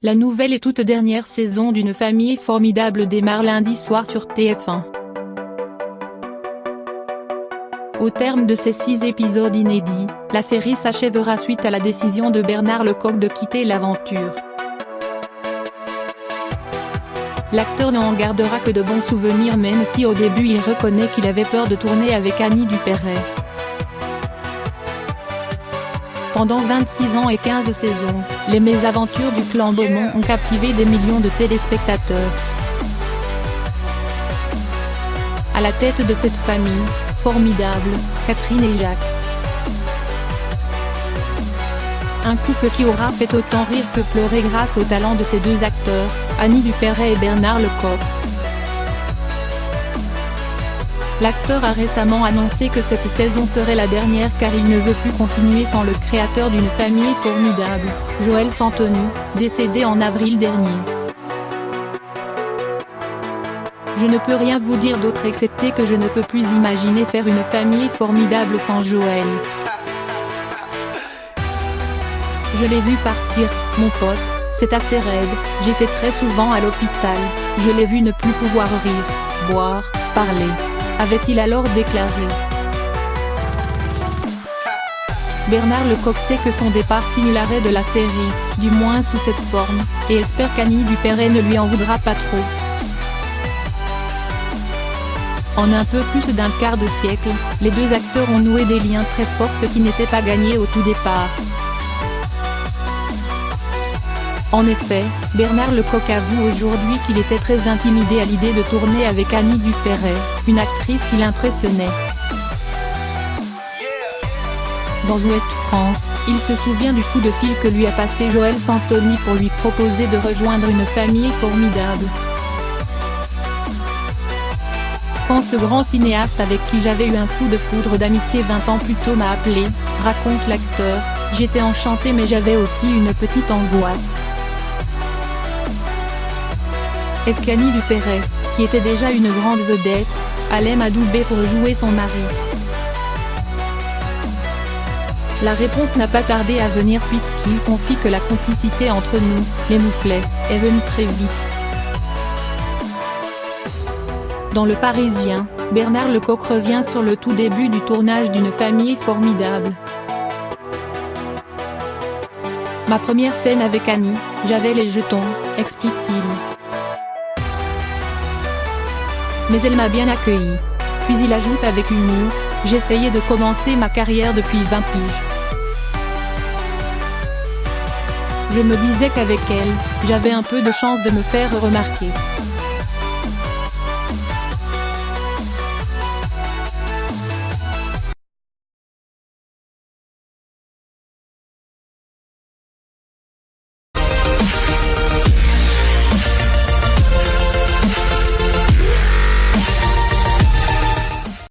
La nouvelle et toute dernière saison d'Une famille formidable démarre lundi soir sur TF1. Au terme de ces 6 épisodes inédits, la série s'achèvera suite à la décision de Bernard Lecoq de quitter l'aventure. L'acteur n'en gardera que de bons souvenirs même si au début il reconnaît qu'il avait peur de tourner avec Annie Dupéret. Pendant 26 ans et 15 saisons, les mésaventures du clan Beaumont ont captivé des millions de téléspectateurs. À la tête de cette famille formidable, Catherine et Jacques. Un couple qui aura fait autant rire que pleurer grâce au talent de ces deux acteurs, Annie Dupéret et Bernard Lecoq. L'acteur a récemment annoncé que cette saison serait la dernière car il ne veut plus continuer sans le créateur d'Une famille formidable, Joël Santoni, décédé en avril dernier. Je ne peux rien vous dire d'autre excepté que je ne peux plus imaginer faire Une famille formidable sans Joël. Je l'ai vu partir, mon pote, c'est assez raide, j'étais très souvent à l'hôpital, je l'ai vu ne plus pouvoir rire, boire, parler. Avait-il alors déclaré. Bernard Lecoq sait que son départ signe l'arrêt de la série, du moins sous cette forme, et espère qu'Annie Dupéret ne lui en voudra pas trop. En un peu plus d'un quart de siècle, les deux acteurs ont noué des liens très forts, ce qui n'était pas gagné au tout départ. En effet, Bernard Lecoq avoue aujourd'hui qu'il était très intimidé à l'idée de tourner avec Annie Dupéret, une actrice qui l'impressionnait. Dans Ouest France, il se souvient du coup de fil que lui a passé Joël Santoni pour lui proposer de rejoindre Une famille formidable. Quand ce grand cinéaste avec qui j'avais eu un coup de foudre d'amitié 20 ans plus tôt m'a appelé, raconte l'acteur, j'étais enchanté mais j'avais aussi une petite angoisse. Est-ce qu'Annie Dupéret, qui était déjà une grande vedette, allait m'adouber pour jouer son mari? La réponse n'a pas tardé à venir puisqu'il confie que la complicité entre nous, les mouflets, est venue très vite. Dans Le Parisien, Bernard Lecoq revient sur le tout début du tournage d'Une famille formidable. Ma première scène avec Annie, j'avais les jetons, explique-t-il. Mais elle m'a bien accueilli. Puis il ajoute avec humour, j'essayais de commencer ma carrière depuis 20 piges. Je me disais qu'avec elle, j'avais un peu de chance de me faire remarquer.